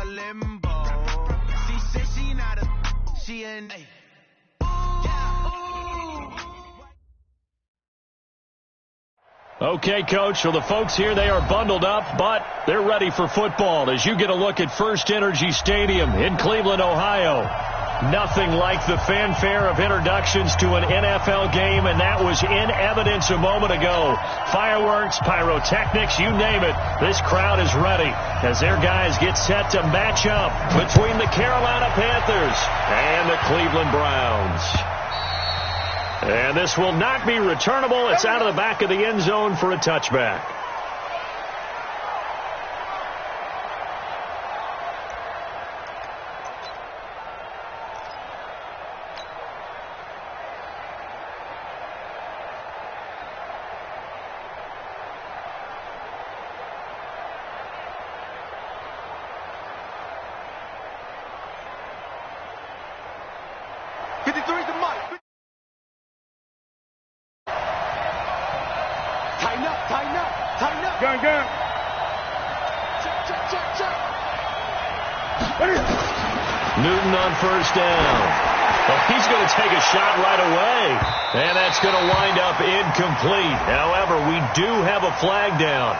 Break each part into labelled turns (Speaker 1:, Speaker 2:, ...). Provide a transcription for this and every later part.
Speaker 1: limbo. She said she not a, she ain't.
Speaker 2: Okay, Coach, so the folks here, they are bundled up, but they're ready for football as you get a look at First Energy Stadium in Cleveland, Ohio. Nothing like the fanfare of introductions to an NFL game, and that was in evidence a moment ago. Fireworks, pyrotechnics, you name it. This crowd is ready as their guys get set to match up between the Carolina Panthers and the Cleveland Browns. And this will not be returnable. It's out of the back of the end zone for a touchback. Newton on first down. Well, he's going to take a shot right away. And that's going to wind up incomplete. However, we do have a flag down.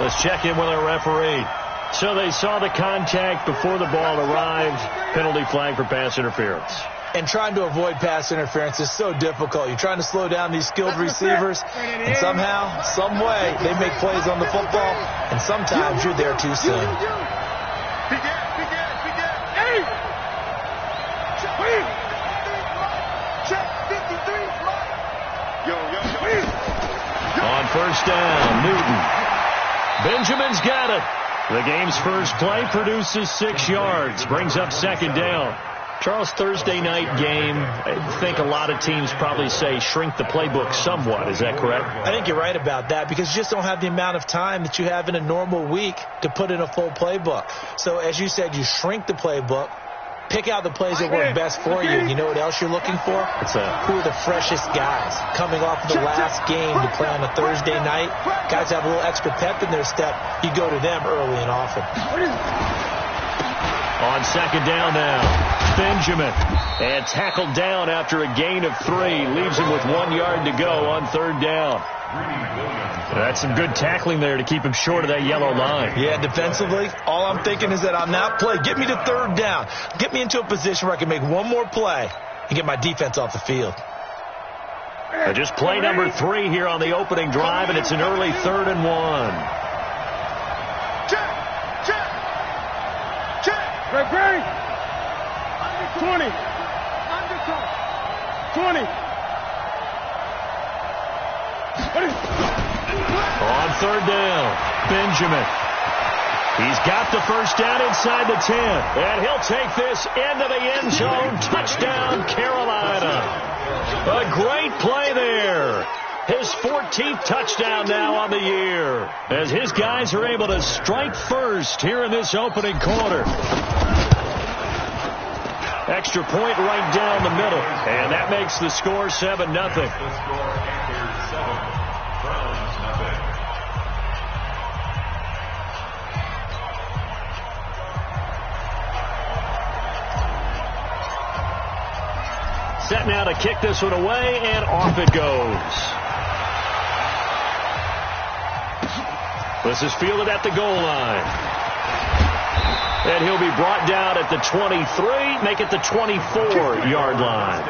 Speaker 2: Let's check in with our referee. So they saw the contact before the ball arrived. Penalty flag for pass interference.
Speaker 3: And trying to avoid pass interference is so difficult. You're trying to slow down these skilled receivers, and somehow, some way, they make plays on the football, and sometimes you're there too soon.
Speaker 2: On first down, Newton. Benjamin's got it. The game's first play produces 6 yards, brings up second down. Charles, Thursday night game, I think a lot of teams probably say shrink the playbook somewhat. Is that correct?
Speaker 3: I think you're right about that because you just don't have the amount of time that you have in a normal week to put in a full playbook. So as you said, you shrink the playbook, pick out the plays that work best for you. And you know what else you're looking for? Who are the freshest guys coming off of the last game to play on a Thursday night? Guys have a little extra pep in their step. You go to them early and often.
Speaker 2: On second down now, Benjamin. And tackled down after a gain of 3. Leaves him with 1 yard to go on third down. That's some good tackling there to keep him short of that yellow line.
Speaker 3: Yeah, defensively, all I'm thinking is that on that play, get me to third down. Get me into a position where I can make one more play and get my defense off the field.
Speaker 2: Just play number 3 here on the opening drive, and it's an early 3rd and 1.
Speaker 4: Great. 20. 20.
Speaker 2: On third down, Benjamin. He's got the first down inside the 10. And he'll take this into the end zone. Touchdown, Carolina. A great play there. His 14th touchdown now on the year, as his guys are able to strike first here in this opening quarter. Extra point right down the middle, and that makes the score 7-0. Set now to kick this one away, and off it goes. This is fielded at the goal line. And he'll be brought down at the 23, make it the 24-yard line.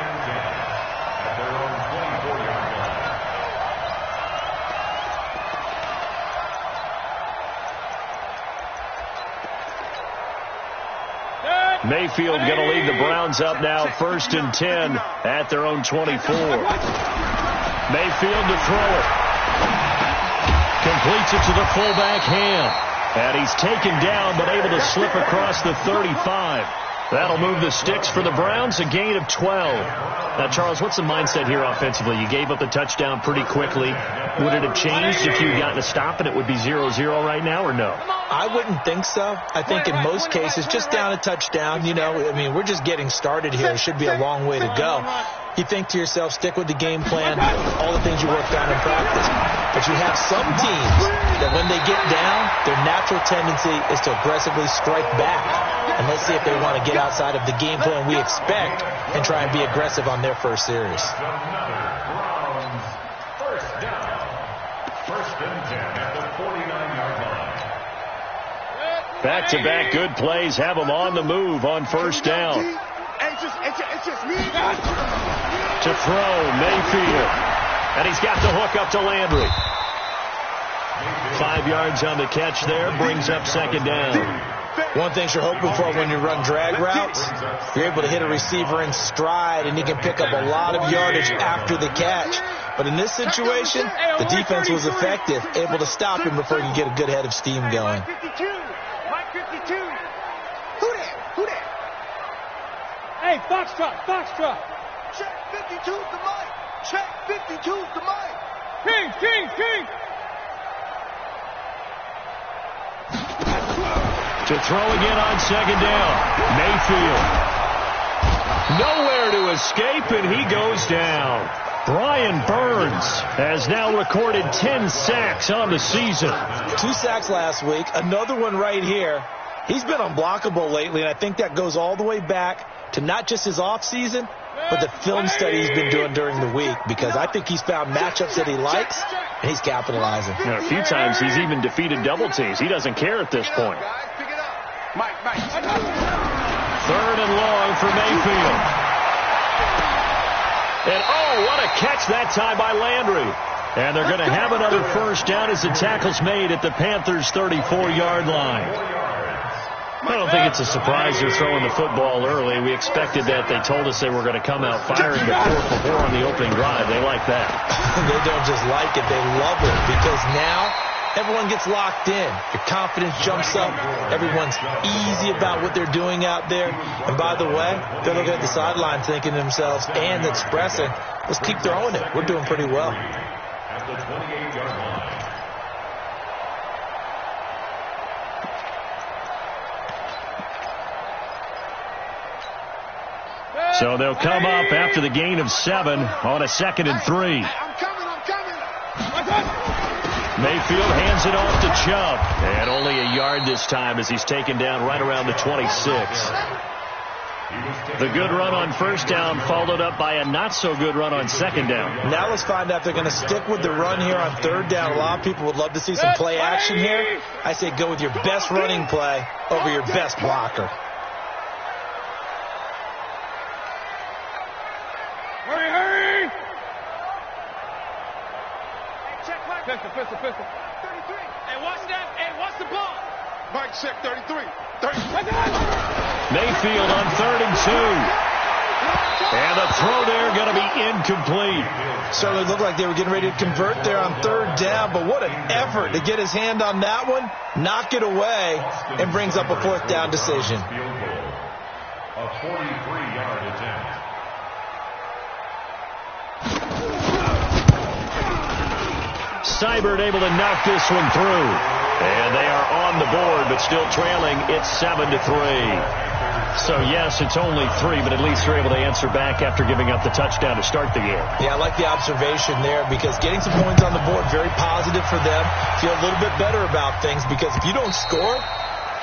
Speaker 2: Mayfield going to lead the Browns up now, 1st and 10 at their own 24. Mayfield to throw it. Completes it to the fullback, Ham. And he's taken down, but able to slip across the 35. That'll move the sticks for the Browns, a gain of 12. Now, Charles, what's the mindset here offensively? You gave up a touchdown pretty quickly. Would it have changed if you had gotten a stop and it would be 0-0 right now, or no?
Speaker 3: I wouldn't think so. I think in most cases, just down a touchdown, you know, I mean, we're just getting started here. It should be a long way to go. You think to yourself, stick with the game plan, all the things you worked on in practice. But you have some teams that when they get down, their natural tendency is to aggressively strike back. And let's see if they want to get outside of the game plan we expect and try and be aggressive on their first series.
Speaker 5: First down. First and 10 at the 49-yard line.
Speaker 2: Back-to-back good plays have them on the move on first down. To throw, Mayfield. And he's got the hook up to Landry. 5 yards on the catch there, brings up second down.
Speaker 3: One thing you're hoping for when you run drag routes, you're able to hit a receiver in stride, and he can pick up a lot of yardage after the catch. But in this situation, the defense was effective, able to stop him before he could get a good head of steam going.
Speaker 4: Mike 52. Who that? Hey, Foxtrot. Check 52 to Mike. Check 52 to Mike. King.
Speaker 2: To throw again on second down. Mayfield. Nowhere to escape, and he goes down. Brian Burns has now recorded 10 sacks on the season.
Speaker 3: 2 sacks last week, another one right here. He's been unblockable lately, and I think that goes all the way back to not just his offseason, but the film study he's been doing during the week, because I think he's found matchups that he likes, and he's capitalizing.
Speaker 2: You know, a few times he's even defeated double teams. He doesn't care at this point. Third and long for Mayfield. And, oh, what a catch that time by Landry. And they're going to have another first down as the tackle's made at the Panthers' 34-yard line. I don't think it's a surprise they're throwing the football early. We expected that. They told us they were going to come out firing the 4-for-4 on the opening drive. They like that.
Speaker 3: They don't just like it. They love it, because now everyone gets locked in. Your confidence jumps up. Everyone's easy about what they're doing out there. And by the way, they're looking at the sideline thinking to themselves and expressing, let's keep throwing it. We're doing pretty well.
Speaker 5: At the 28-yard line.
Speaker 2: So they'll come up after the gain of 7 on a 2nd and 3.
Speaker 4: I'm coming.
Speaker 2: Mayfield hands it off to Chubb. And only a yard this time as he's taken down right around the 26. The good run on first down followed up by a not-so-good run on second down.
Speaker 3: Now let's find out if they're going to stick with the run here on third down. A lot of people would love to see some play action here. I say go with your best running play over your best blocker.
Speaker 4: Hurry! Pistol. 33. Hey, watch that. Hey, watch the ball. Mike, check 33.
Speaker 2: Mayfield on 3rd and 2. And the throw there going to be incomplete.
Speaker 3: Certainly looked like they were getting ready to convert there on third down, but what an effort to get his hand on that one, knock it away, and brings up a 4th down decision.
Speaker 5: Field goal. A 43-yard attempt.
Speaker 2: Seibert able to knock this one through. And they are on the board, but still trailing. It's 7-3. So, yes, it's only 3, but at least they're able to answer back after giving up the touchdown to start the game.
Speaker 3: Yeah, I like the observation there, because getting some points on the board, very positive for them. Feel a little bit better about things, because if you don't score,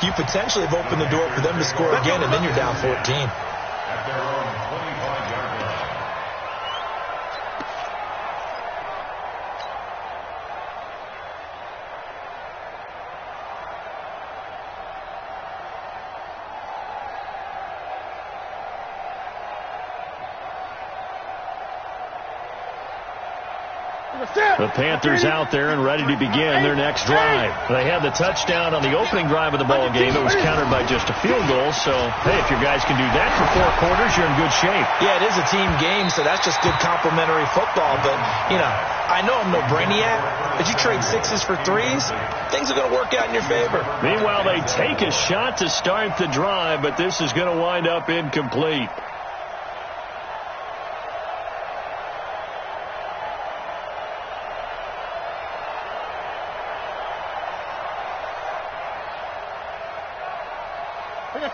Speaker 3: you potentially have opened the door for them to score again, and then you're down 14.
Speaker 5: At their own 25-yard line.
Speaker 2: The Panthers out there and ready to begin their next drive. They had the touchdown on the opening drive of the ball game. It was countered by just a field goal. So, hey, if your guys can do that for 4 quarters, you're in good shape.
Speaker 3: Yeah, it is a team game, so that's just good complimentary football. But, you know, I know I'm no brainiac, but you trade 6s for 3s, things are going to work out in your favor.
Speaker 2: Meanwhile, they take a shot to start the drive, but this is going to wind up incomplete.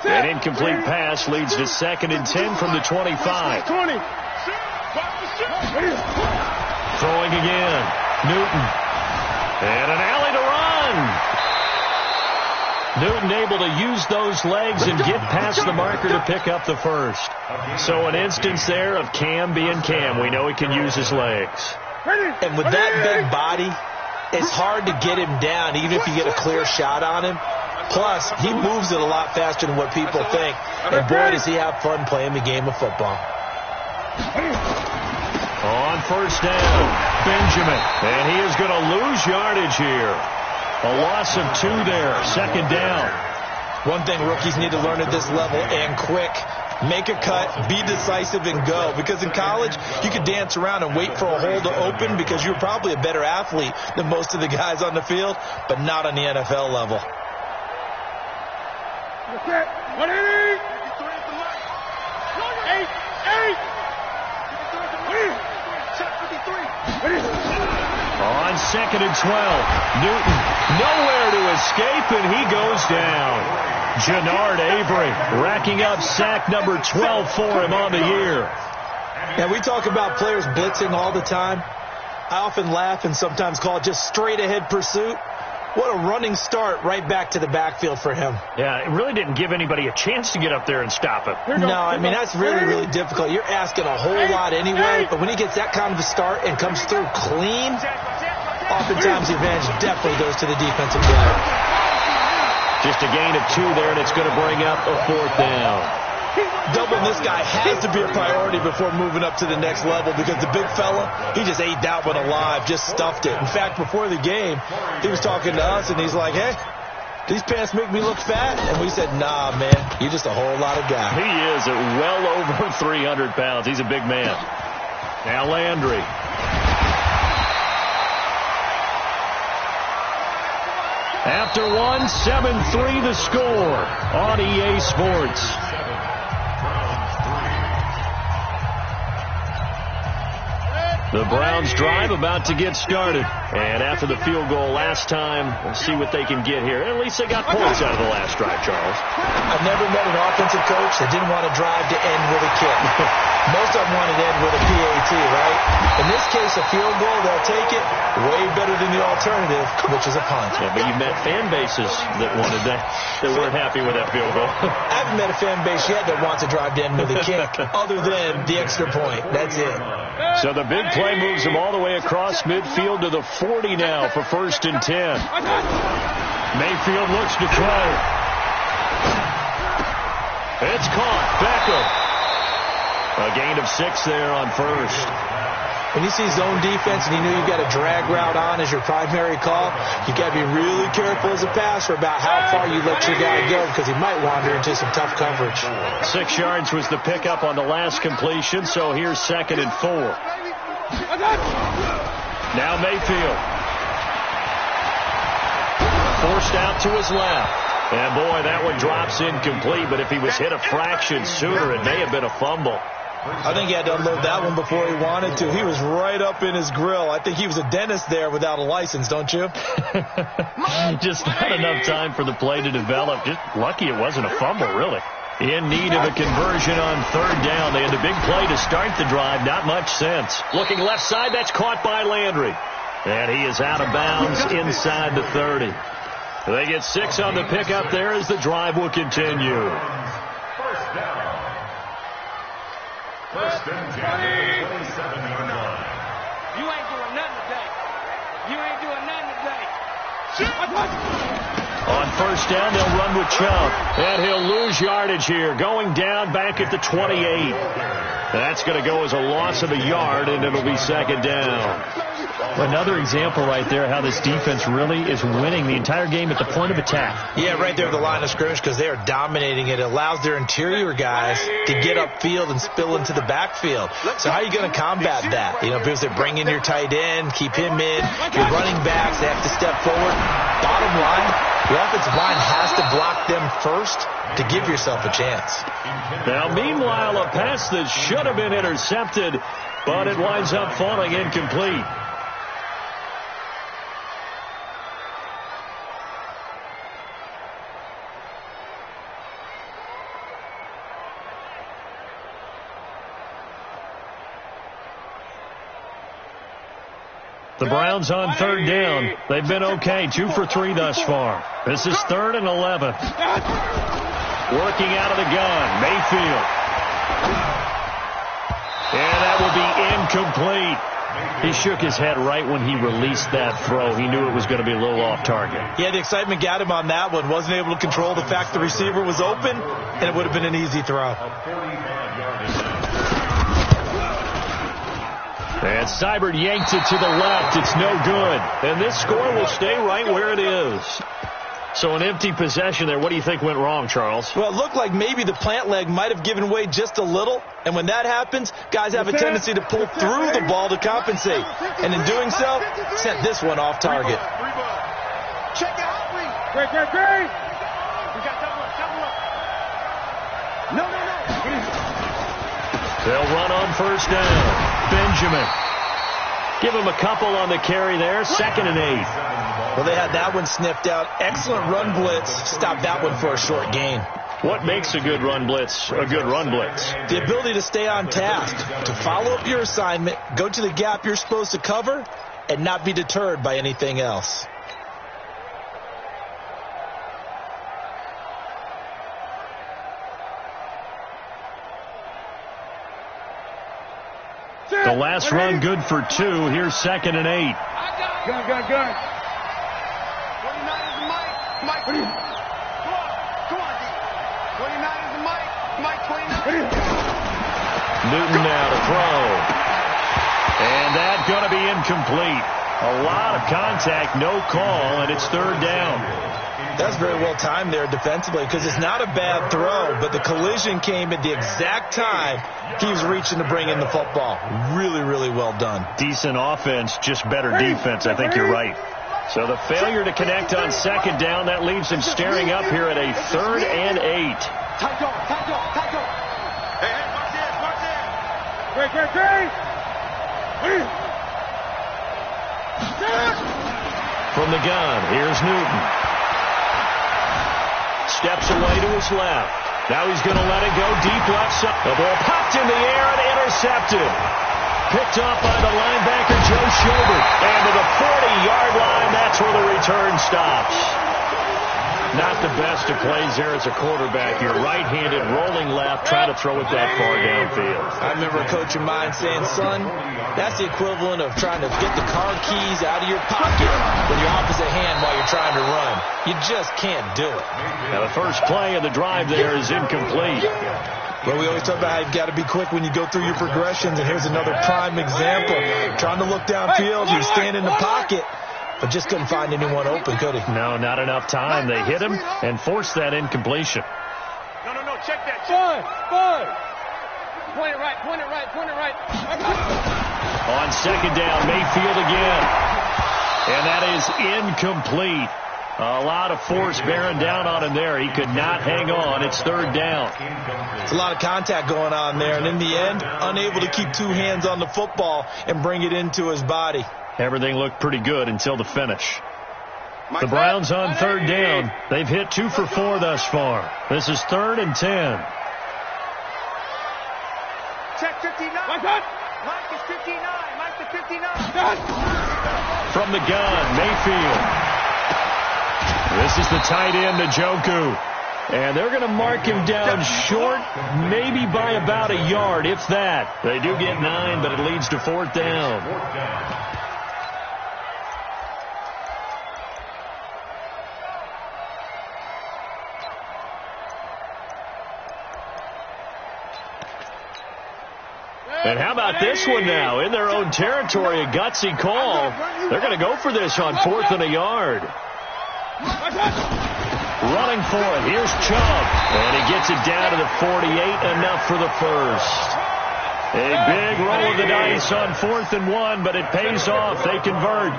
Speaker 2: An incomplete pass leads to 2nd and 10 from the 25. Throwing again. Newton. And an alley to run. Newton able to use those legs and get past the marker to pick up the first. So an instance there of Cam being Cam. We know he can use his legs.
Speaker 3: And with that big body, it's hard to get him down, even if you get a clear shot on him. Plus, he moves it a lot faster than what people think. And boy, does he have fun playing the game of football.
Speaker 2: On first down, Benjamin. And he is going to lose yardage here. A loss of 2 there. Second down.
Speaker 3: One thing rookies need to learn at this level, and quick, make a cut, be decisive, and go. Because in college, you could dance around and wait for a hole to open because you're probably a better athlete than most of the guys on the field, but not on the NFL level.
Speaker 2: On second and 12, Newton nowhere to escape, and he goes down. Jannard Avery racking up sack number 12 for him on the year.
Speaker 3: Now, we talk about players blitzing all the time. I often laugh and sometimes call it just straight-ahead pursuit. What a running start right back to the backfield for him.
Speaker 2: Yeah, it really didn't give anybody a chance to get up there and stop him.
Speaker 3: No, I mean, that's really, really difficult. You're asking a whole lot anyway, but when he gets that kind of a start and comes through clean, oftentimes the advantage definitely goes to the defensive player.
Speaker 2: Just a gain of 2 there, and it's going to bring up a 4th down.
Speaker 3: Doubling this guy has to be a priority before moving up to the next level because the big fella, he just ate that one alive, just stuffed it. In fact, before the game, he was talking to us, and he's like, hey, these pants make me look fat? And we said, nah, man, you're just a whole lot of guy.
Speaker 2: He is at well over 300 pounds. He's a big man. Now Landry. After 7-3 the score on EA Sports. The Browns drive about to get started. And after the field goal last time, we'll see what they can get here. At least they got points out of the last drive, Charles.
Speaker 3: I've never met an offensive coach that didn't want to drive to end with a kick. Most of them wanted to end with a PAT, right? In this case, a field goal, they'll take it way better than the alternative, which is a punt.
Speaker 2: Yeah, but you met fan bases that wanted that weren't happy with that field goal.
Speaker 3: I haven't met a fan base yet that wants to drive to end with a kick other than the extra point. That's it.
Speaker 2: So the big play moves him all the way across midfield to the 40 now for 1st and 10. Mayfield looks to throw. It's caught. Beckham. A gain of 6 there on first.
Speaker 3: When you see zone defense and you know you've got a drag route on as your primary call, you got to be really careful as a passer about how far you let your guy go because he might wander into some tough coverage.
Speaker 2: 6 yards was the pickup on the last completion, so here's 2nd and 4. Now Mayfield. Forced out to his left. And boy, that one drops incomplete, but if he was hit a fraction sooner, it may have been a fumble.
Speaker 3: I think he had to unload that one before he wanted to. He was right up in his grill. I think he was a dentist there without a license, don't you?
Speaker 2: Just not enough time for the play to develop. Just lucky it wasn't a fumble, really. In need of a conversion on 3rd down. They had the big play to start the drive. Not much sense. Looking left side, that's caught by Landry. And he is out of bounds inside the 30. They get 6 on the pickup there as the drive will continue.
Speaker 5: 1st down. 1st and 10 at the 27-yard line.
Speaker 4: You ain't doing nothing today. You ain't doing nothing today.
Speaker 2: On 1st down, they'll run with Chubb. And he'll lose yardage here. Going down back at the 28. That's going to go as a loss of a yard, and it'll be 2nd down.
Speaker 6: Another example right there how this defense really is winning the entire game at the point of attack.
Speaker 3: Yeah, right there at the line of scrimmage because they are dominating it. It allows their interior guys to get upfield and spill into the backfield. So how are you going to combat that? You know, because they're bringing your tight end, keep him in. Your running backs, they have to step forward. Bottom line, the offensive line has to block them first to give yourself a chance.
Speaker 2: Now, meanwhile, a pass that should have been intercepted, but it winds up falling incomplete. The Browns on third down. They've been okay, 2 for 3 thus far. This is 3rd and 11. Working out of the gun, Mayfield. And that will be incomplete. He shook his head right when he released that throw. He knew it was going to be a little off target.
Speaker 3: Yeah, the excitement got him on that one. Wasn't able to control the fact the receiver was open, and it would have been an easy throw.
Speaker 2: And Seibert yanks it to the left. It's no good. And this score will stay right where it is. So an empty possession there. What do you think went wrong, Charles?
Speaker 3: Well, it looked like maybe the plant leg might have given way just a little. And when that happens, guys have a tendency to pull through the ball to compensate. And in doing so, sent this one off target.
Speaker 4: Check it out, Great. We got double up. No.
Speaker 2: They'll run on first down. Benjamin. Give him a couple on the carry there. 2nd and 8.
Speaker 3: Well, they had that one sniffed out. Excellent run blitz. Stopped that one for a short gain.
Speaker 2: What makes a good run blitz a good run blitz?
Speaker 3: The ability to stay on task, to follow up your assignment, go to the gap you're supposed to cover, and not be deterred by anything else.
Speaker 2: The last run good for 2. Here's 2nd and 8.
Speaker 4: Gun. 29 is the Mike. Come on, D. 29 is the Mike. 29.
Speaker 2: Newton now to throw. And that's going to be incomplete. A lot of contact, no call, and it's 3rd down.
Speaker 3: That's very well timed there defensively because it's not a bad throw, but the collision came at the exact time he was reaching to bring in the football. Really, really well done.
Speaker 2: Decent offense, just better defense. I think you're right. So the failure to connect on 2nd down, that leaves him staring up here at a 3rd and 8.
Speaker 4: Tight go. Hey, watch this. Great.
Speaker 2: From the gun, here's Newton. Steps away to his left. Now he's going to let it go deep left side. The ball popped in the air and intercepted. Picked up by the linebacker, Joe Schobert. And to the 40-yard line, that's where the return stops. Not the best of plays there as a quarterback. You're right-handed, rolling left, trying to throw it that far downfield.
Speaker 3: I remember a coach of mine saying, son, that's the equivalent of trying to get the car keys out of your pocket with your opposite hand while you're trying to run. You just can't do it.
Speaker 2: Now the first play of the drive there is incomplete.
Speaker 3: Well, we always talk about how you've got to be quick when you go through your progressions, and here's another prime example. Trying to look downfield, you stand in the pocket, but just couldn't find anyone open, could he?
Speaker 2: No, not enough time. They hit him and forced that incompletion.
Speaker 4: No, check that. Fine. Point it right.
Speaker 2: On 2nd down, Mayfield again. And that is incomplete. A lot of force bearing down on him there. He could not hang on. It's 3rd down.
Speaker 3: It's a lot of contact going on there, and in the end, unable to keep 2 hands on the football and bring it into his body.
Speaker 2: Everything looked pretty good until the finish. The Browns on 3rd down. They've hit 2 for 4 thus far. This is 3rd and 10.
Speaker 4: Check 59. Mike is 59. Mike to 59.
Speaker 2: From the gun, Mayfield. This is the tight end, Njoku. And they're going to mark him down short, maybe by about a yard, if that. They do get 9, but it leads to 4th down. And how about this one now? In their own territory, a gutsy call. They're going to go for this on 4th and a yard. Running for it. Here's Chubb. And he gets it down to the 48. Enough for the first. A big roll of the dice on 4th and 1, but it pays off. They convert.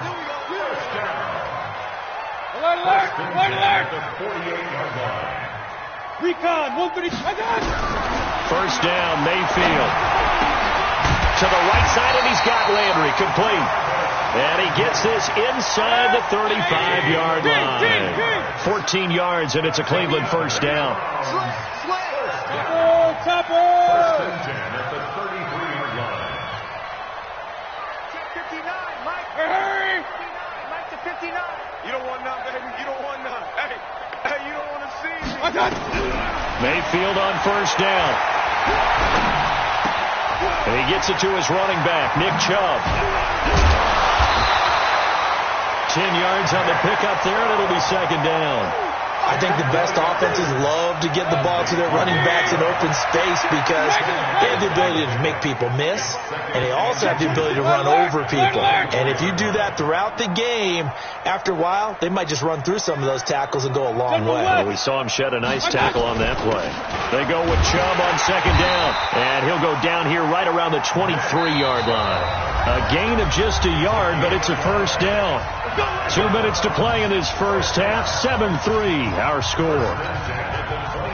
Speaker 4: Alert. Recon. 130.
Speaker 2: First down, Mayfield. To the right side, and he's got Landry complete. And he gets this inside the 35-yard line. 14 yards, and it's a Cleveland first down.
Speaker 4: Topper!
Speaker 5: First and 10 at the 33-yard line.
Speaker 4: 59, Mike. Hey! Like the 59. You don't want none, baby. You don't want none. Hey, you don't want to see me.
Speaker 2: Mayfield on first down. And he gets it to his running back, Nick Chubb. 10 yards on the pickup there, and it'll be second down.
Speaker 3: I think the best offenses love to get the ball to their running backs in open space because they have the ability to make people miss, and they also have the ability to run over people. And if you do that throughout the game, after a while, they might just run through some of those tackles and go a long way.
Speaker 2: Well, we saw him shed a nice tackle on that play. They go with Chubb on second down, and he'll go down here right around the 23-yard line. A gain of just a yard, but it's a first down. 2 minutes to play in this first half. 7-3, our score.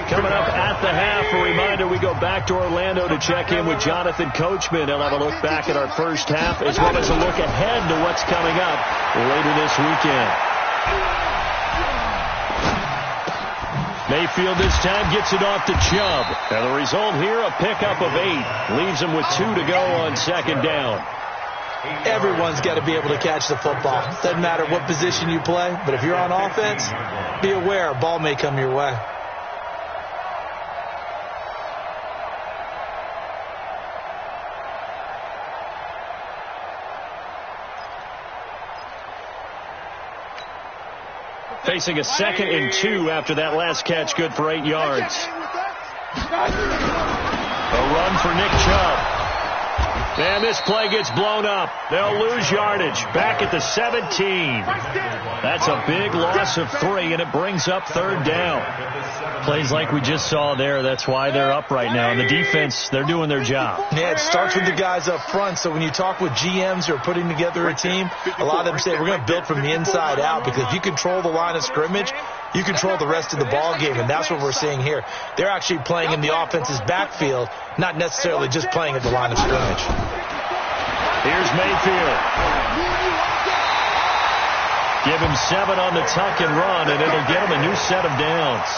Speaker 2: Coming up at the half, a reminder, we go back to Orlando to check in with Jonathan Coachman. He'll have a look back at our first half, as well as a look ahead to what's coming up later this weekend. Mayfield this time gets it off to Chubb. And the result here, a pickup of 8. Leaves him with 2 to go on second down.
Speaker 3: Everyone's got to be able to catch the football. Doesn't matter what position you play, but if you're on offense, be aware a ball may come your way.
Speaker 2: Facing a 2nd and 2 after that last catch, good for 8 yards. A run for Nick Chubb. And this play gets blown up. They'll lose yardage. Back at the 17. That's a big loss of 3, and it brings up third down.
Speaker 6: Plays like we just saw there. That's why they're up right now. And the defense, they're doing their job.
Speaker 3: Yeah, it starts with the guys up front. So when you talk with GMs who are putting together a team, a lot of them say we're going to build from the inside out, because if you control the line of scrimmage, you control the rest of the ball game, and that's what we're seeing here. They're actually playing in the offense's backfield, not necessarily just playing at the line of scrimmage.
Speaker 2: Here's Mayfield. Give him 7 on the tuck and run, and it'll get him a new set of downs.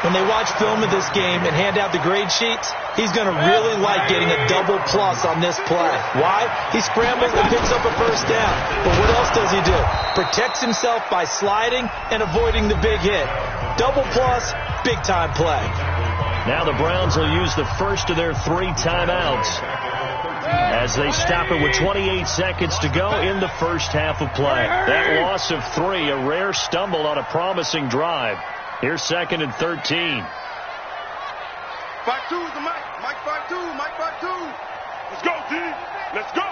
Speaker 3: When they watch film of this game and hand out the grade sheets, he's going to really like getting a double plus on this play. Why? He scrambles and picks up a first down. But what else does he do? Protects himself by sliding and avoiding the big hit. Double plus, big-time play.
Speaker 2: Now the Browns will use the first of their 3 timeouts as they stop it with 28 seconds to go in the first half of play. That loss of 3, a rare stumble on a promising drive. Here's 2nd and 13.
Speaker 4: 5-2 is the mic. Mike 5-2. Mike 5-2. Let's go, D. Let's go.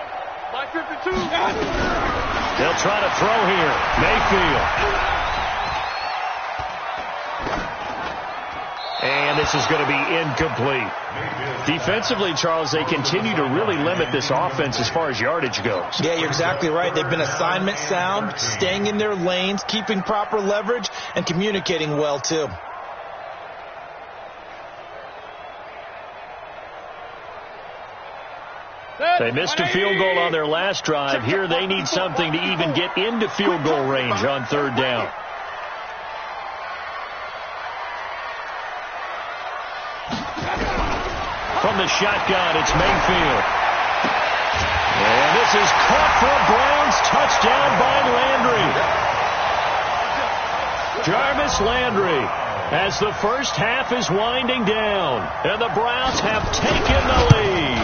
Speaker 4: Mike 52.
Speaker 2: They'll try to throw here. Mayfield. And this is going to be incomplete. Defensively, Charles, they continue to really limit this offense as far as yardage goes.
Speaker 3: Yeah, you're exactly right. They've been assignment sound, staying in their lanes, keeping proper leverage, and communicating well, too.
Speaker 2: They missed a field goal on their last drive. Here they need something to even get into field goal range on third down. From the shotgun, it's Mayfield. And this is caught for a Browns touchdown by Landry. Jarvis Landry, as the first half is winding down, and the Browns have taken the lead.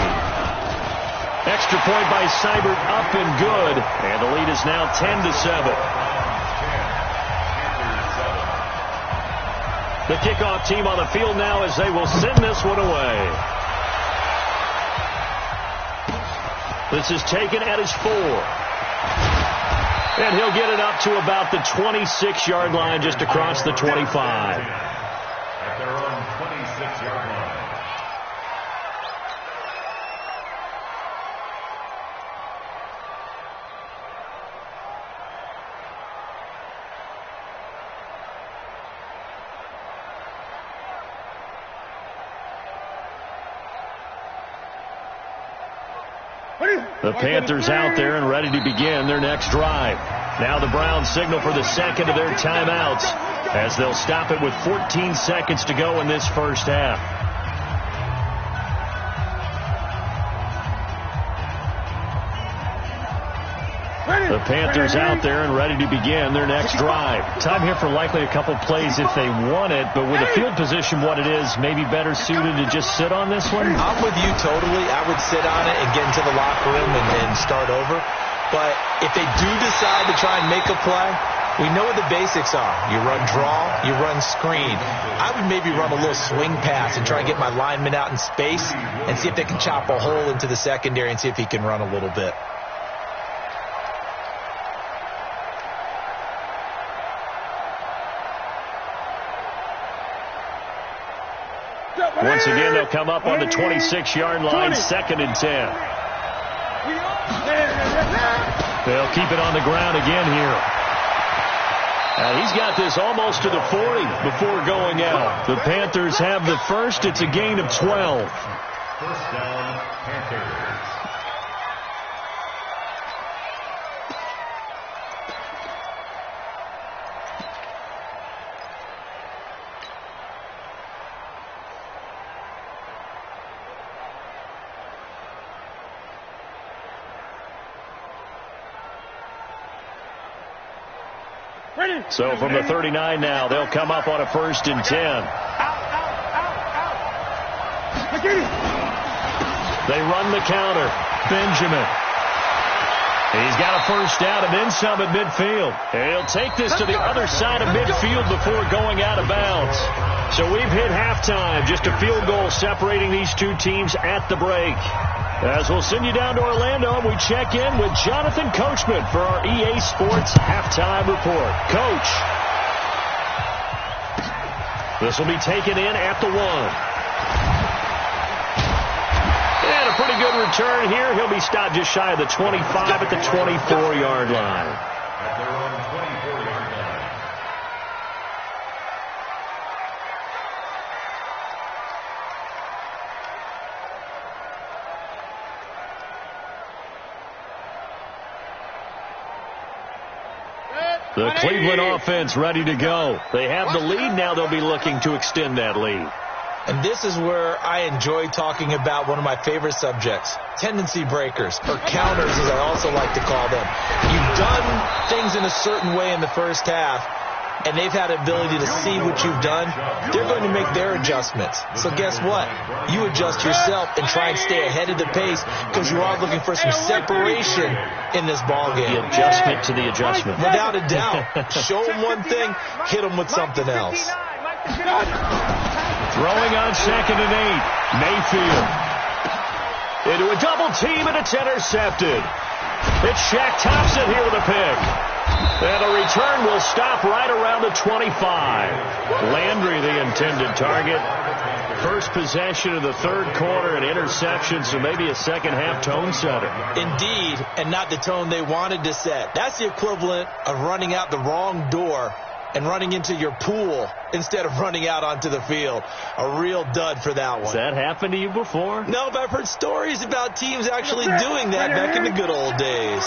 Speaker 2: Extra point by Seibert, up and good, and the lead is now 10-7. The kickoff team on the field now as they will send this one away. This is taken at his 4. And he'll get it up to about the 26-yard line, just across the 25.
Speaker 5: At their own 26-yard line.
Speaker 2: The Panthers out there and ready to begin their next drive. Now the Browns signal for the second of their timeouts as they'll stop it with 14 seconds to go in this first half.
Speaker 4: Ready.
Speaker 2: The Panthers out there and ready to begin their next drive.
Speaker 6: Time here for likely a couple plays if they want it, but with the field position what it is, maybe better suited to just sit on this one?
Speaker 3: I'm with you totally. I would sit on it and get into the locker room and start over. But if they do decide to try and make a play, we know what the basics are. You run draw, you run screen. I would maybe run a little swing pass and try and get my lineman out in space and see if they can chop a hole into the secondary and see if he can run a little bit.
Speaker 2: Once again, they'll come up on the 26-yard line, 2nd and 10. They'll keep it on the ground again here. He's got this almost to the 40 before going out. The Panthers have the first. It's a gain of 12.
Speaker 5: First down, Panthers.
Speaker 2: So from the 39 now, they'll come up on a 1st and 10. They run the counter. Benjamin. He's got a first down and then some at midfield. He'll take this to the other side of midfield before going out of bounds. So we've hit halftime. Just a field goal separating these two teams at the break. As we'll send you down to Orlando, we check in with Jonathan Coachman for our EA Sports Halftime Report. Coach. This will be taken in at the 1. And a pretty good return here. He'll be stopped just shy of the 25 at the 24-yard line.
Speaker 5: At their own 24-yard line.
Speaker 2: The Cleveland offense ready to go. They have the lead. Now they'll be looking to extend that lead.
Speaker 3: And this is where I enjoy talking about one of my favorite subjects, tendency breakers, or counters as I also like to call them. You've done things in a certain way in the first half, and they've had the ability to see what you've done. They're going to make their adjustments. So guess what? You adjust yourself and try and stay ahead of the pace because you are looking for some separation in this ballgame.
Speaker 2: The adjustment to the adjustment.
Speaker 3: Without a doubt. Show them one thing, hit them with something else.
Speaker 2: Throwing on 2nd and 8. Mayfield. Into a double team, and it's intercepted. It's Shaq Thompson here with a pick. And a return will stop right around the 25. Landry, the intended target. First possession of the 3rd quarter, an interception, so maybe a second-half tone setter.
Speaker 3: Indeed, and not the tone they wanted to set. That's the equivalent of running out the wrong door and running into your pool instead of running out onto the field. A real dud for that one.
Speaker 2: Has that happened to you before?
Speaker 3: No, but I've heard stories about teams actually doing that back in the good old days.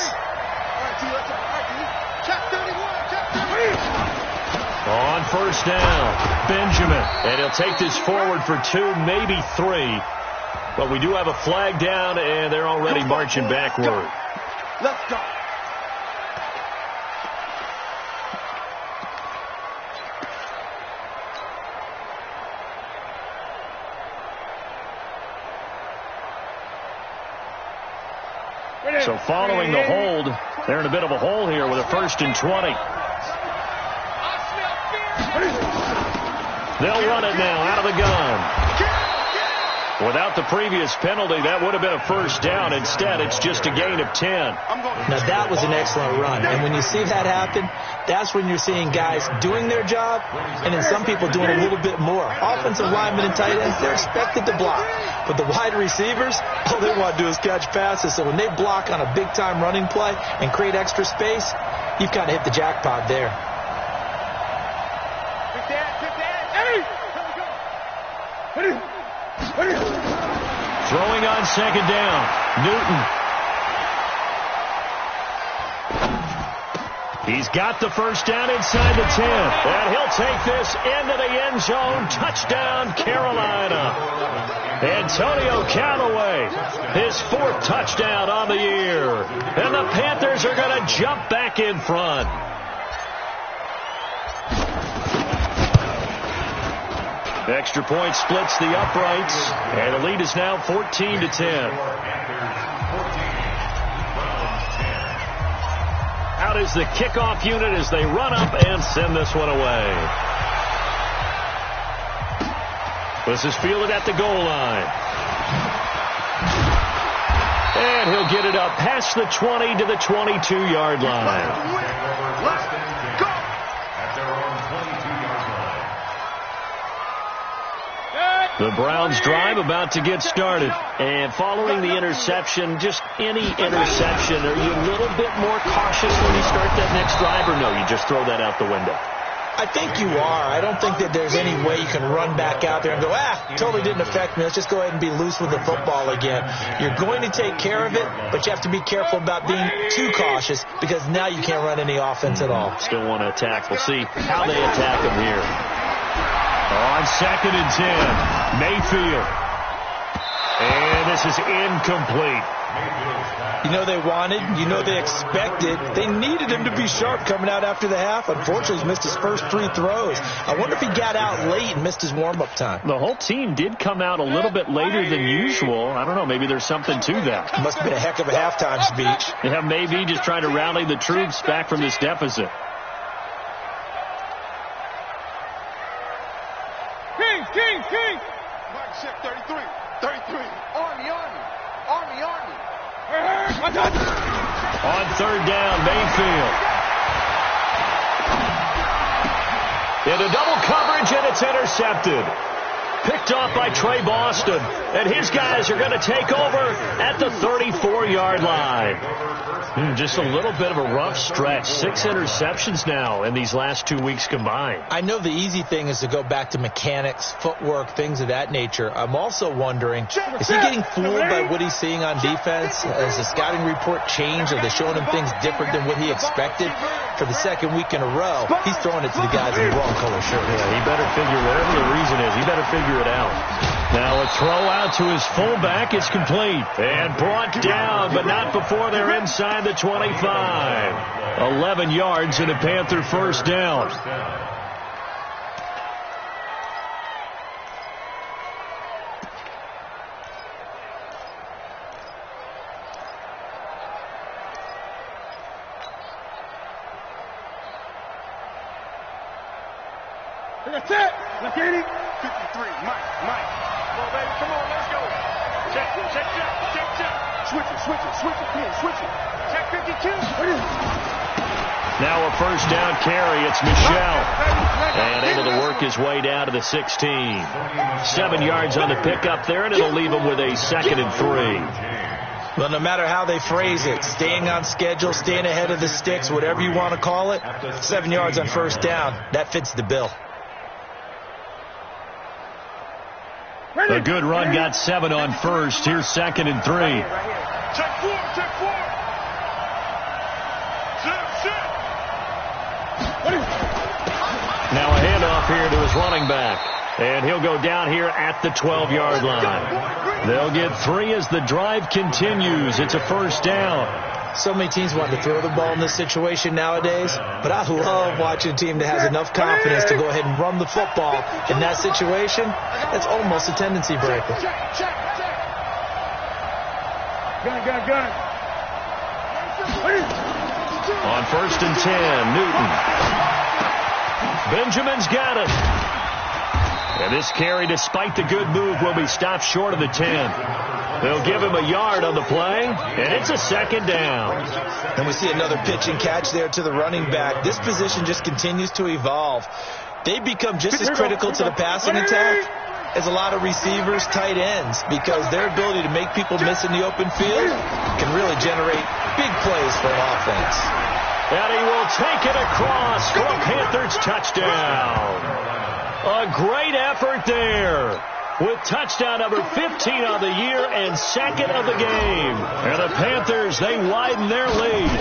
Speaker 2: On 1st down, Benjamin. And he'll take this forward for 2, maybe 3. But we do have a flag down, and they're already marching backward.
Speaker 4: Let's go.
Speaker 2: So following the hold, they're in a bit of a hole here with a 1st and 20. They'll run it now out of the gun. Without the previous penalty, that would have been a first down. Instead, it's just a gain of 10.
Speaker 3: Now, that was an excellent run. And when you see that happen, that's when you're seeing guys doing their job and then some people doing a little bit more. Offensive linemen and tight ends, they're expected to block. But the wide receivers, all they want to do is catch passes. So when they block on a big-time running play and create extra space, you've kind of hit the jackpot there.
Speaker 2: Throwing on 2nd down, Newton. He's got the first down inside the 10. And he'll take this into the end zone. Touchdown, Carolina. Antonio Callaway, his 4th touchdown on the year. And the Panthers are going to jump back in front. Extra point splits the uprights. And the lead is now 14-10. Out is the kickoff unit as they run up and send this one away. This is fielded at the goal line. And he'll get it up past the 20 to the 22-yard line. The Browns drive about to get started. And following the interception, just any interception, are you a little bit more cautious when you start that next drive, or no, you just throw that out the window?
Speaker 3: I think you are. I don't think that there's any way you can run back out there and go, totally didn't affect me. Let's just go ahead and be loose with the football again. You're going to take care of it, but you have to be careful about being too cautious because now you can't run any offense at all.
Speaker 2: Still want to attack. We'll see how they attack them here. On 2nd and 10, Mayfield. And this is incomplete.
Speaker 3: You know they wanted, you know they expected. They needed him to be sharp coming out after the half. Unfortunately, he's missed his first 3 throws. I wonder if he got out late and missed his warm-up time.
Speaker 2: The whole team did come out a little bit later than usual. I don't know, maybe there's something to that.
Speaker 3: Must have been a heck of a halftime speech.
Speaker 2: Yeah, maybe just trying to rally the troops back from this deficit.
Speaker 4: King! Mike check 33. Army.
Speaker 2: On 3rd down, Mayfield. Into double coverage, and it's intercepted. Picked off by Trey Boston. And his guys are going to take over at the 34-yard line. Just a little bit of a rough stretch. 6 interceptions now in these last 2 weeks combined.
Speaker 3: I know the easy thing is to go back to mechanics, footwork, things of that nature. I'm also wondering, is he getting fooled by what he's seeing on defense? Has the scouting report changed? Are they showing him things different than what he expected? For the 2nd week in a row, he's throwing it to the guys in the wrong color shirt.
Speaker 2: Yeah, he better figure, whatever the reason is, he better figure it out. Now a throw out to his fullback is complete. And brought down, but not before they're inside the 25. 11 yards and a Panther first down.
Speaker 4: That's it. Let's get it. 53. Mike. Come on, baby. Come on, let's go. Check. Switch it. Check 52.
Speaker 2: Now a first down carry. It's Michelle. And able to work his way down to the 16. 7 yards on the pickup there, and it'll leave him with a 2nd and 3.
Speaker 3: Well, no matter how they phrase it, staying on schedule, staying ahead of the sticks, whatever you want to call it, 7 yards on first down, that fits the bill.
Speaker 2: A good run got 7 on first. Here's 2nd and 3.
Speaker 4: Check 4.
Speaker 2: Now a handoff here to his running back. And he'll go down here at the 12-yard line. They'll get 3 as the drive continues. It's a first down.
Speaker 3: So many teams want to throw the ball in this situation nowadays, but I love watching a team that has enough confidence to go ahead and run the football. In that situation, that's almost a tendency breaker.
Speaker 4: Gun.
Speaker 2: On 1st and 10, Newton. Benjamin's got it. And this carry, despite the good move, will be stopped short of the 10. They'll give him a yard on the play, and it's a 2nd down.
Speaker 3: And we see another pitch and catch there to the running back. This position just continues to evolve. They become just as critical to the passing attack as a lot of receivers, tight ends, because their ability to make people miss in the open field can really generate big plays for an offense.
Speaker 2: And he will take it across for a Panthers touchdown. A great effort there with touchdown number 15 on the year and 2nd of the game. And the Panthers, they widen their lead.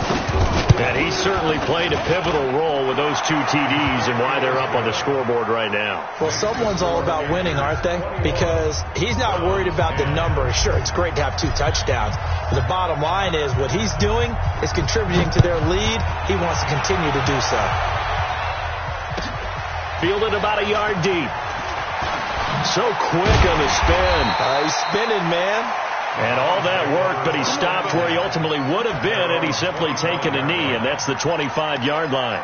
Speaker 2: And he certainly played a pivotal role with those 2 TDs and why they're up on the scoreboard right now.
Speaker 3: Well, someone's all about winning, aren't they? Because he's not worried about the number. Sure, it's great to have 2 touchdowns. But the bottom line is what he's doing is contributing to their lead. He wants to continue to do so.
Speaker 2: Fielded about a yard deep. So quick on the spin.
Speaker 3: He's spinning, man.
Speaker 2: And all that work, but he stopped where he ultimately would have been, and he's simply taken a knee, and that's the 25-yard line.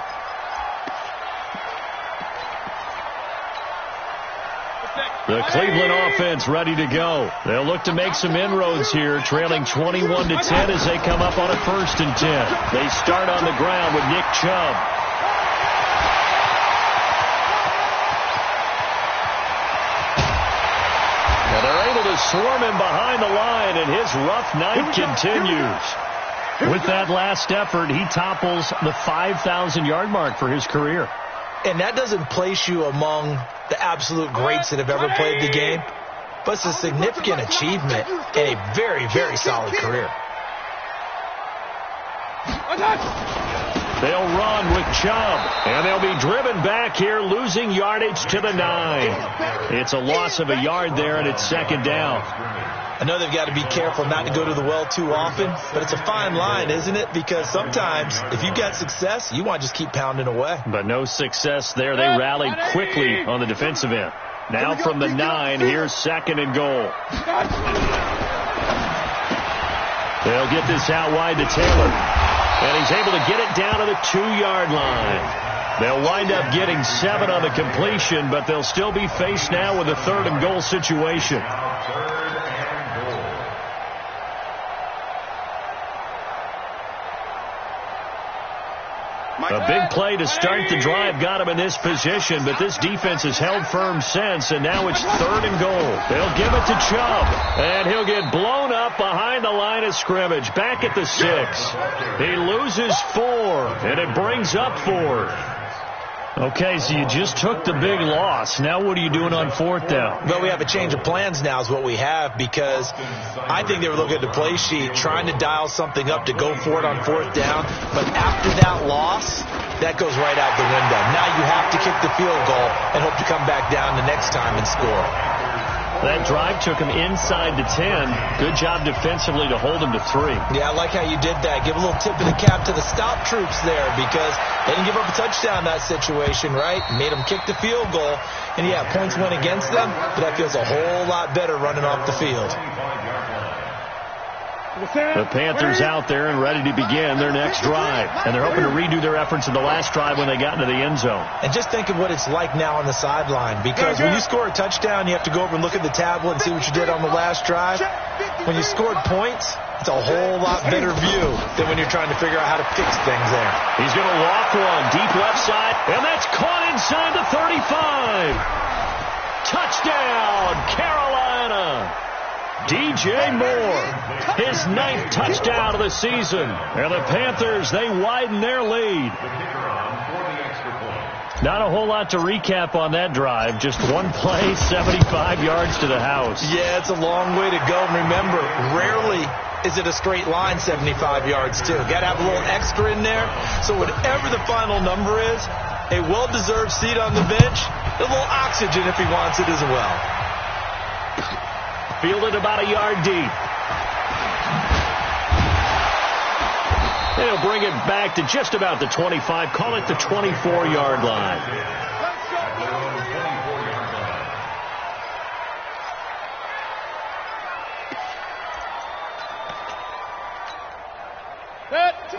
Speaker 2: The Cleveland offense ready to go. They'll look to make some inroads here, trailing 21-10 as they come up on a 1st and 10. They start on the ground with Nick Chubb. And they're able to swarm him behind the line, and his rough night continues. With that last effort, he topples the 5,000-yard mark for his career.
Speaker 3: And that doesn't place you among the absolute greats that have ever played the game, but it's a significant achievement and a very, very solid career.
Speaker 2: They'll run with Chubb, and they'll be driven back here, losing yardage to the 9. It's a loss of a yard there, and it's 2nd down.
Speaker 3: I know they've got to be careful not to go to the well too often, but it's a fine line, isn't it? Because sometimes if you've got success, you want to just keep pounding away.
Speaker 2: But no success there. They rallied quickly on the defensive end. Now from the 9, here's 2nd and goal. They'll get this out wide to Taylor. And he's able to get it down to the 2-yard line. They'll wind up getting 7 on the completion, but they'll still be faced now with a 3rd and goal situation. A big play to start the drive got him in this position, but this defense has held firm since, and now it's 3rd and goal. They'll give it to Chubb, and he'll get blown up behind the line of scrimmage, back at the 6. He loses 4, and it brings up 4. Okay, so you just took the big loss. Now what are you doing on 4th down?
Speaker 3: Well, we have a change of plans now is what we have, because I think they were looking at the play sheet, trying to dial something up to go for it on 4th down. But after that loss, that goes right out the window. Now you have to kick the field goal and hope to come back down the next time and score.
Speaker 2: That drive took him inside the 10. Good job defensively to hold him to 3.
Speaker 3: Yeah, I like how you did that. Give a little tip of the cap to the stop troops there, because they didn't give up a touchdown in that situation, right? Made them kick the field goal. And, yeah, points went against them, but that feels a whole lot better running off the field.
Speaker 2: The Panthers out there and ready to begin their next drive. And they're hoping to redo their efforts in the last drive when they got into the end zone.
Speaker 3: And just think of what it's like now on the sideline, because when you score a touchdown, you have to go over and look at the tablet and see what you did on the last drive. When you scored points, it's a whole lot better view than when you're trying to figure out how to fix things there.
Speaker 2: He's going to walk one deep left side, and that's caught inside the 35. Touchdown, Carolina. DJ Moore, his 9th touchdown of the season. And the Panthers, they widen their lead. Not a whole lot to recap on that drive. Just one play, 75 yards to the house.
Speaker 3: Yeah, it's a long way to go. Remember, rarely is it a straight line 75 yards, too. Got to have a little extra in there. So whatever the final number is, a well-deserved seat on the bench, a little oxygen if he wants it as well.
Speaker 2: Fielded about a yard deep. They'll bring it back to just about the 25. Call it the 24-yard line.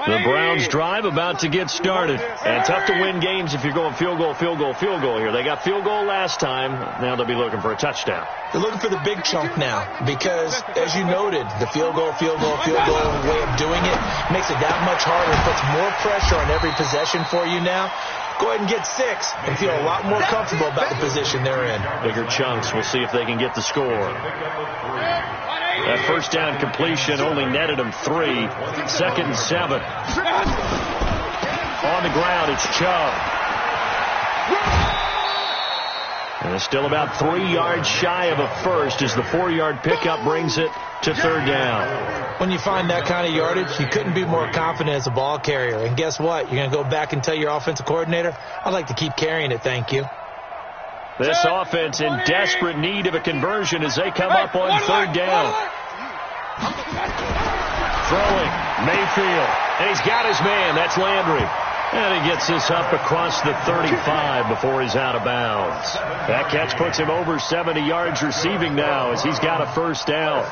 Speaker 2: The Browns drive about to get started. And tough to win games if you're going field goal, field goal, field goal here. They got field goal last time. Now they'll be looking for a touchdown.
Speaker 3: They're looking for the big chunk now because, as you noted, the field goal way of doing it makes it that much harder. It puts more pressure on every possession for you now. Go ahead and get 6 and feel a lot more comfortable about the position they're in.
Speaker 2: Bigger chunks. We'll see if they can get the score. That first down completion only netted him 3. 2nd and 7. On the ground, it's Chubb. And it's still about 3 yards shy of a first as the 4-yard pickup brings it to third down.
Speaker 3: When you find that kind of yardage, you couldn't be more confident as a ball carrier. And guess what? You're going to go back and tell your offensive coordinator, I'd like to keep carrying it, thank you.
Speaker 2: This offense in desperate need of a conversion as they come up on third down. Throwing, Mayfield. And he's got his man. That's Landry. And he gets this up across the 35 before he's out of bounds. That catch puts him over 70 yards receiving now as he's got a first down.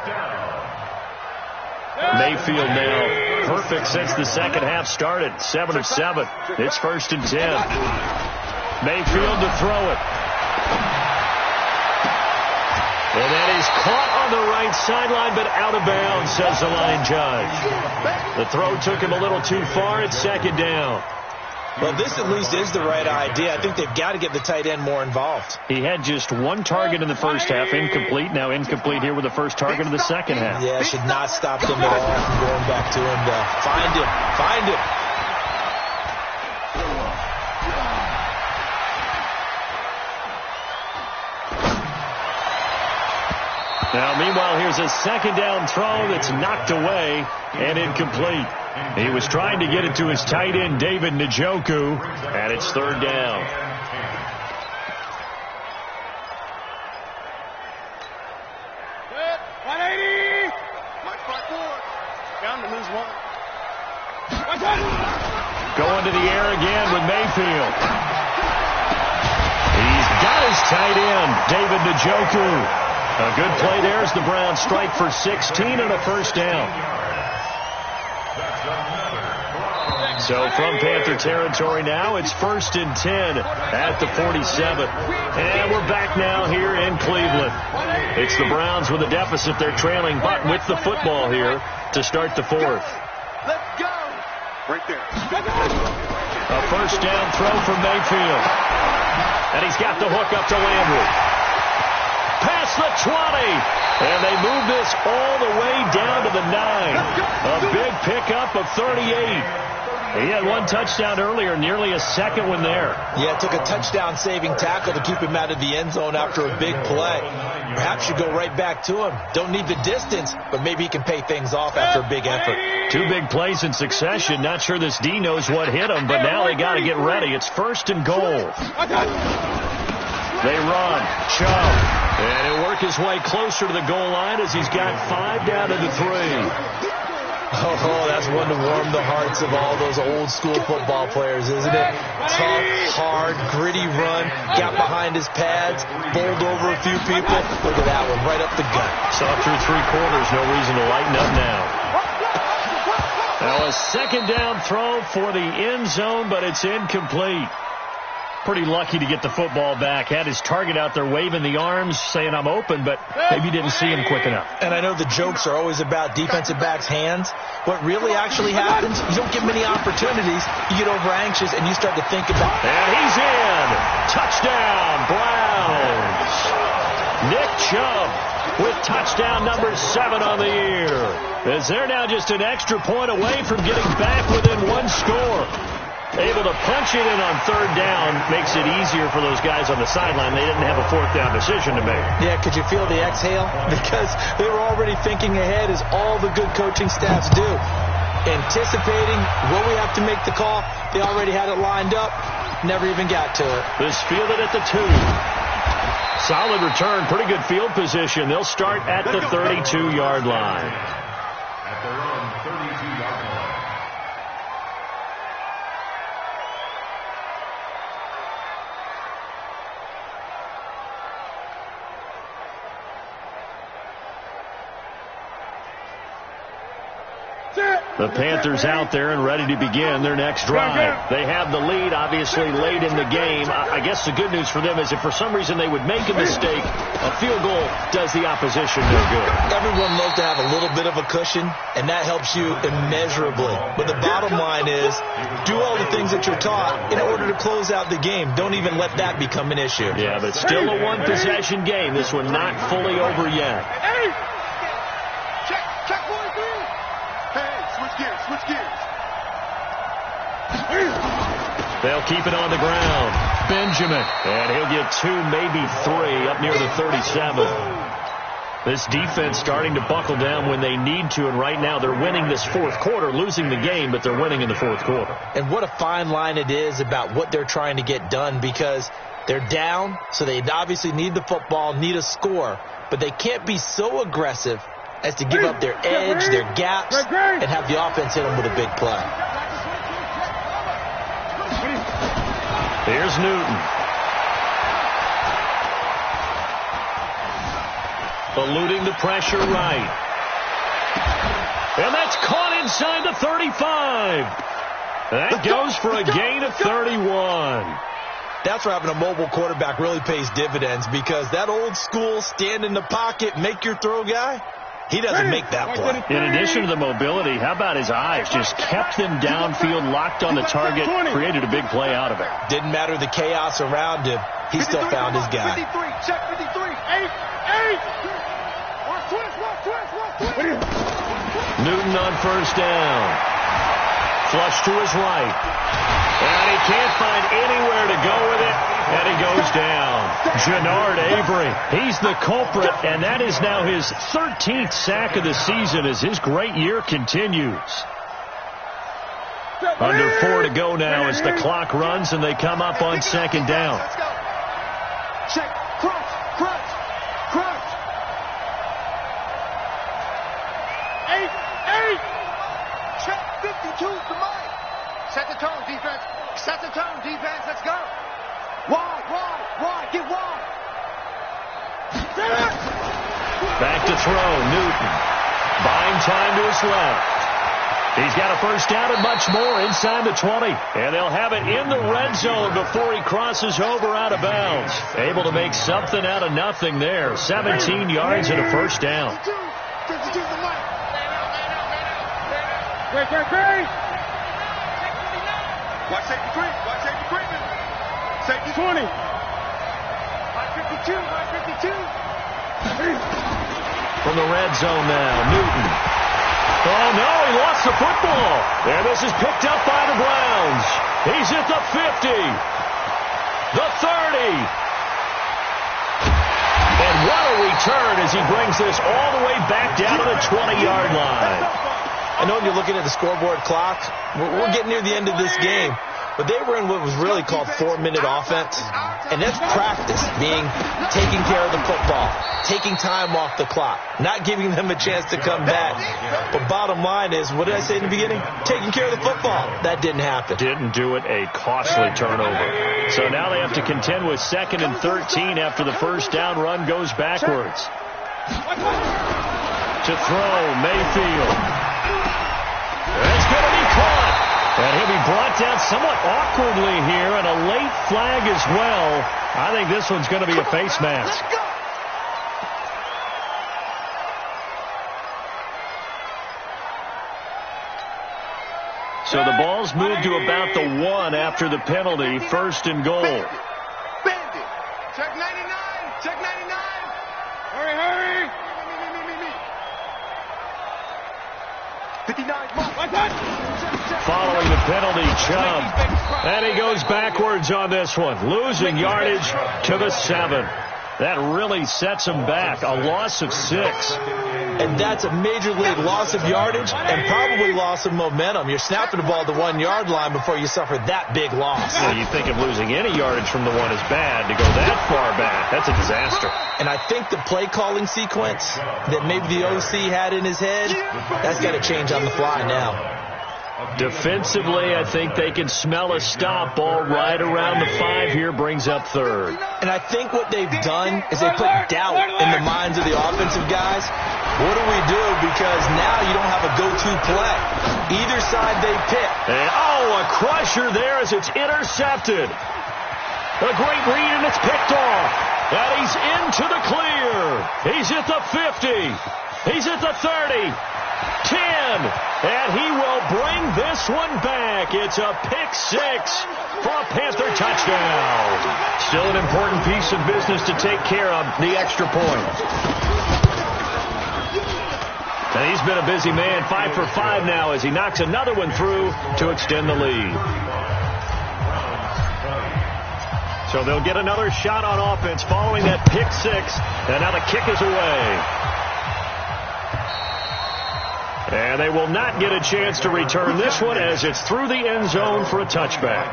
Speaker 2: Mayfield now perfect since the second half started. 7 of 7. It's 1st and 10. Mayfield to throw it. And that is caught on the right sideline, but out of bounds, says the line judge. The throw took him a little too far. It's 2nd down.
Speaker 3: Well, this at least is the right idea. I think they've got to get the tight end more involved.
Speaker 2: He had just one target in the first half, incomplete. Now incomplete here with the first target of the second half.
Speaker 3: Yeah, should not stop them at all from going back to him to find him. Find him.
Speaker 2: Now, meanwhile, here's a 2nd down throw that's knocked away and incomplete. He was trying to get it to his tight end, David Njoku, and it's 3rd down.
Speaker 4: Good. 180. Mike, right forward. Down to lose one.
Speaker 2: Going to the air again with Mayfield. He's got his tight end, David Njoku. A good play there as the Browns strike for 16 and a first down. So from Panther territory now, it's 1st and 10 at the 47. And we're back now here in Cleveland. It's the Browns with a deficit. They're trailing, but with the football here to start the 4th.
Speaker 4: Let's go. Right there.
Speaker 2: A first down throw from Mayfield. And he's got the hook up to Landry. Past the 20. And they move this all the way down to the 9. A big pickup of 38. He had one touchdown earlier, nearly a second one there.
Speaker 3: Yeah, it took a touchdown-saving tackle to keep him out of the end zone after a big play. Perhaps you go right back to him. Don't need the distance, but maybe he can pay things off after a big effort.
Speaker 2: 2 big plays in succession. Not sure this D knows what hit him, but now they got to get ready. It's 1st and goal. They run. Chubb. And he'll work his way closer to the goal line as he's got 5 down to the 3.
Speaker 3: Oh, that's one to warm the hearts of all those old-school football players, isn't it? Tough, hard, gritty run, got behind his pads, bowled over a few people. Look at that one, right up the gut.
Speaker 2: Saw through 3 quarters, no reason to lighten up now. Now a 2nd down throw for the end zone, but it's incomplete. Pretty lucky to get the football back. Had his target out there waving the arms, saying I'm open, but maybe didn't see him quick enough.
Speaker 3: And I know the jokes are always about defensive backs' hands. What really actually happens, you don't get many opportunities. You get over anxious and you start to think about.
Speaker 2: And he's in. Touchdown, Browns. Nick Chubb with touchdown number 7 on the year. As they're now just an extra point away from getting back within 1 score. Able to punch it in on 3rd down makes it easier for those guys on the sideline. They didn't have a 4th down decision to make.
Speaker 3: Yeah, could you feel the exhale? Because they were already thinking ahead, as all the good coaching staffs do. Anticipating, will we have to make the call? They already had it lined up. Never even got to it.
Speaker 2: This fielded at the 2. Solid return, pretty good field position. They'll start at the 32-yard line.
Speaker 5: At their own 32-yard line.
Speaker 2: The Panthers out there and ready to begin their next drive. They have the lead, obviously, late in the game. I guess the good news for them is if for some reason they would make a mistake, a field goal does the opposition no good.
Speaker 3: Everyone loves to have a little bit of a cushion, and that helps you immeasurably. But the bottom line is, do all the things that you're taught in order to close out the game. Don't even let that become an issue.
Speaker 2: Yeah, but still a one-possession game. This one not fully over yet.
Speaker 4: Check 1, 3. Hey, switch gears.
Speaker 2: They'll keep it on the ground. Benjamin. And he'll get 2, maybe 3 up near the 37. This defense starting to buckle down when they need to, and right now they're winning this fourth quarter, losing the game, but they're winning in the fourth quarter.
Speaker 3: And what a fine line it is about what they're trying to get done, because they're down, so they obviously need the football, need a score, but they can't be so aggressive as to give up their edge, their gaps, and have the offense hit them with a big play.
Speaker 2: Here's Newton. Eluding the pressure right. And that's caught inside the 35. That goes for a gain of 31.
Speaker 3: That's where having a mobile quarterback really pays dividends, because that old school stand in the pocket, make your throw guy, he doesn't make that play.
Speaker 2: In addition to the mobility, how about his eyes? Just kept them downfield, locked on the target, created a big play out of it.
Speaker 3: Didn't matter the chaos around him. He still found his guy.
Speaker 4: 53, check 53, 8.
Speaker 2: Newton on first down. Flush to his right. And he can't find anywhere to go with it. And he goes down. Jannard Avery, he's the culprit, and that is now his 13th sack of the season as his great year continues. Under 4 to go now as the clock runs and they come up on second down.
Speaker 4: Check, crunch. Eight. Check 52 to Mike. Set the tone, defense. Set the tone, defense. Let's go. Wide. Get wide.
Speaker 2: Back to throw, Newton. Buying time to his left. He's got a first down and much more inside the 20. And they'll have it in the red zone before he crosses over out of bounds. Able to make something out of nothing there. 17 yards and a first down.
Speaker 4: 52 to Mike. Great. Watch safety creep. Safety 20. Mike 52.
Speaker 2: From the red zone now, Newton. Oh, no, he lost the football. And this is picked up by the Browns. He's at the 50. The 30. And what a return as he brings this all the way back down to the 20-yard line.
Speaker 3: I know when you're looking at the scoreboard clock, we're getting near the end of this game, but they were in what was really called 4-minute offense, and that's practice, being taking care of the football, taking time off the clock, not giving them a chance to come back. But bottom line is, what did I say in the beginning? Taking care of the football. That didn't happen.
Speaker 2: Didn't do it, a costly turnover. So now they have to contend with 2nd and 13 after the first down run goes backwards. To throw, Mayfield. It's going to be caught. And he'll be brought down somewhat awkwardly here, and a late flag as well. I think this one's going to be a face mask. So the ball's moved to about the 1 after the penalty. 1st and goal.
Speaker 4: Bandit. Check 99. Hurry. 59.
Speaker 2: Following the penalty, Chubb. And he goes backwards on this one. Losing yardage to the 7. That really sets him back. A loss of 6.
Speaker 3: And that's a major league loss of yardage and probably loss of momentum. You're snapping the ball at the 1-yard line before you suffer that big loss.
Speaker 2: So you think of losing any yardage from the 1 is bad. To go that far back, that's a disaster.
Speaker 3: And I think the play calling sequence that maybe the OC had in his head, that's got to change on the fly now.
Speaker 2: Defensively, I think they can smell a stop. Ball right around the 5 here, brings up 3rd.
Speaker 3: And I think what they've done is they put doubt in the minds of the offensive guys. What do we do? Because now you don't have a go-to play. Either side they pick.
Speaker 2: And, a crusher there as it's intercepted. A great read, and it's picked off. And he's into the clear. He's at the 50. He's at the 30. 10, and he will bring this one back. It's a pick 6 for a Panther touchdown. Still an important piece of business to take care of, the extra point. And he's been a busy man, 5 for 5 now as he knocks another one through to extend the lead. So they'll get another shot on offense following that pick 6, and now the kick is away. And they will not get a chance to return this one as it's through the end zone for a touchback.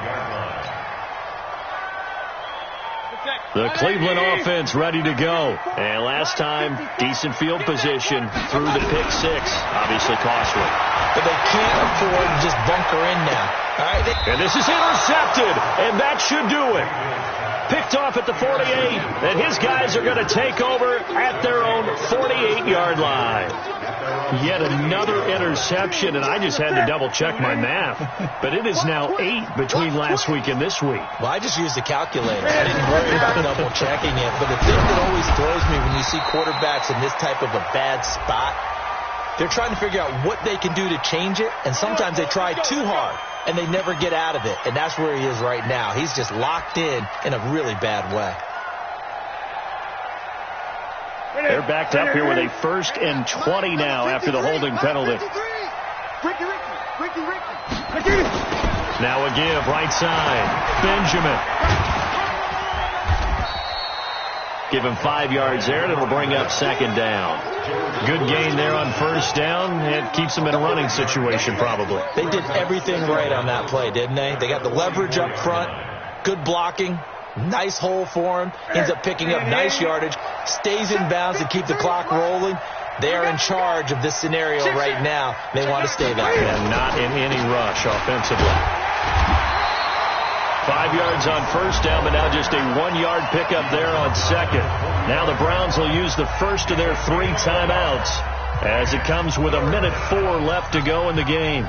Speaker 2: The Cleveland offense ready to go. And last time, decent field position through the pick six. Obviously costly.
Speaker 3: But they can't afford to just bunker in now. All right.
Speaker 2: And this is intercepted. And that should do it. Picked off at the 48. And his guys are going to take over at their own 48-yard line. Yet another interception, and I just had to double-check my math. But it is now 8 between last week and this week.
Speaker 3: Well, I just used the calculator. I didn't worry about double-checking it. But the thing that always throws me when you see quarterbacks in this type of a bad spot, they're trying to figure out what they can do to change it, and sometimes they try too hard, and they never get out of it. And that's where he is right now. He's just locked in a really bad way.
Speaker 2: They're backed up here with a 1st and 20 now after the holding penalty. Now a give, right side. Benjamin. Give him 5 yards there, and it'll bring up 2nd down. Good gain there on 1st down. It keeps them in a running situation, probably.
Speaker 3: They did everything right on that play, didn't they? They got the leverage up front, good blocking, nice hole for him. Ends up picking up nice yardage, stays in bounds to keep the clock rolling. They are in charge of this scenario right now. They want to stay that way.
Speaker 2: And not in any rush offensively. 5 yards on 1st down, but now just a 1-yard pickup there on 2nd. Now the Browns will use the first of their 3 timeouts as it comes with 1:04 left to go in the game.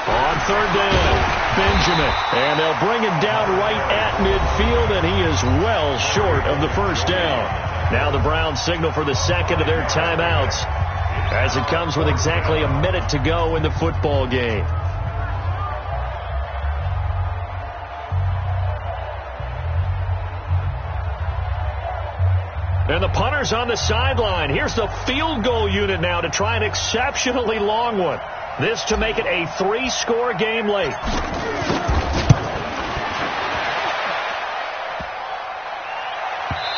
Speaker 2: On 3rd down, Benjamin. And they'll bring him down right at midfield, and he is well short of the 1st down. Now the Browns signal for the 2nd of their timeouts as it comes with exactly 1 minute to go in the football game. And the punter's on the sideline. Here's the field goal unit now to try an exceptionally long one. This to make it a 3-score game late.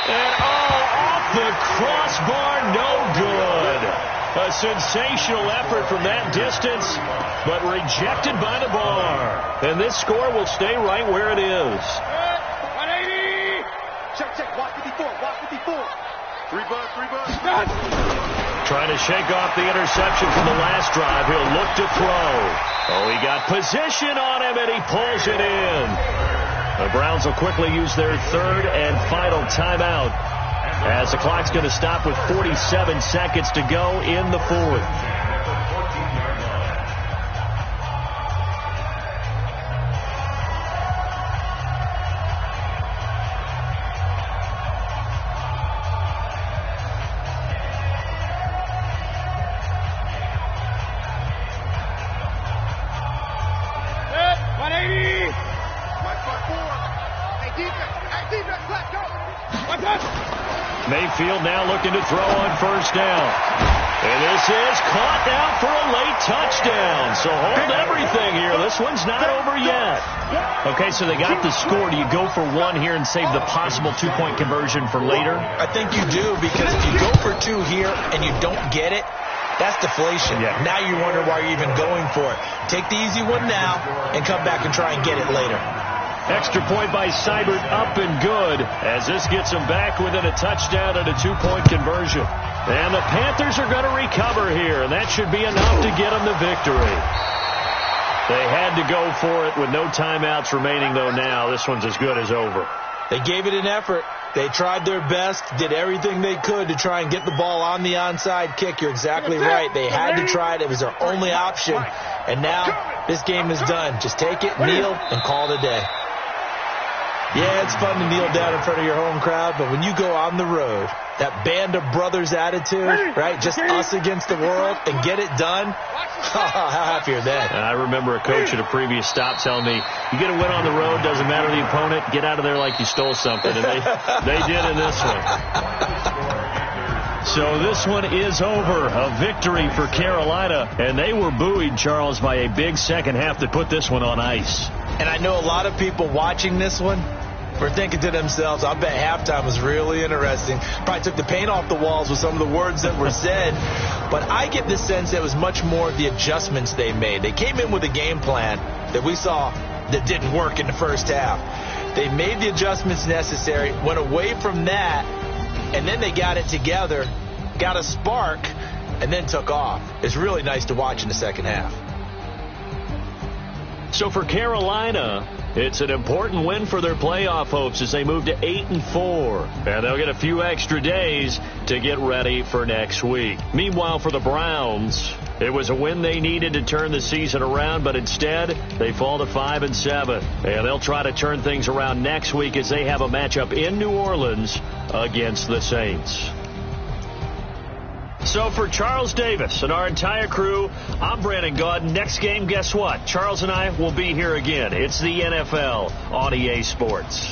Speaker 2: And off the crossbar, no good. A sensational effort from that distance, but rejected by the bar. And this score will stay right where it is.
Speaker 4: 180. Check. Watch 54. Watch 54. 3 bucks.
Speaker 2: Trying to shake off the interception from the last drive. He'll look to throw. Oh, he got position on him, and he pulls it in. The Browns will quickly use their 3rd and final timeout as the clock's going to stop with 47 seconds to go in the 4th. Mayfield now looking to throw on 1st down. And this is caught down for a late touchdown. So hold everything here. This one's not over yet. Okay, so they got the score. Do you go for 1 here and save the possible 2-point conversion for later?
Speaker 3: I think you do, because if you go for 2 here and you don't get it, that's deflation.
Speaker 2: Yeah.
Speaker 3: Now you wonder why you're even going for it. Take the easy one now and come back and try and get it later.
Speaker 2: Extra point by Seibert, up and good, as this gets them back within a touchdown and a 2-point conversion. And the Panthers are going to recover here, and that should be enough to get them the victory. They had to go for it with no timeouts remaining, though. Now this one's as good as over.
Speaker 3: They gave it an effort. They tried their best, did everything they could to try and get the ball on the onside kick. You're exactly right. They had to try it. It was their only option. And now this game is done. Just take it, kneel, and call it a day. Yeah, it's fun to kneel down in front of your home crowd, but when you go on the road, that band of brothers attitude, right, just us against the world, and get it done, how happy are they?
Speaker 2: I remember a coach at a previous stop telling me, you get a win on the road, doesn't matter the opponent, get out of there like you stole something, and they did in this one. So this one is over. A victory for Carolina, and they were buoyed, Charles, by a big second half that put this one on ice.
Speaker 3: And I know a lot of people watching this one were thinking to themselves, I bet halftime was really interesting. Probably took the paint off the walls with some of the words that were said. But I get the sense that it was much more the adjustments they made. They came in with a game plan that we saw that didn't work in the first half. They made the adjustments necessary, went away from that, and then they got it together, got a spark, and then took off. It's really nice to watch in the second half.
Speaker 2: So for Carolina, it's an important win for their playoff hopes as they move to 8-4. And they'll get a few extra days to get ready for next week. Meanwhile, for the Browns, it was a win they needed to turn the season around, but instead they fall to 5-7. And they'll try to turn things around next week as they have a matchup in New Orleans against the Saints. So for Charles Davis and our entire crew, I'm Brandon Gaudin. Next game, guess what? Charles and I will be here again. It's the NFL on EA Sports.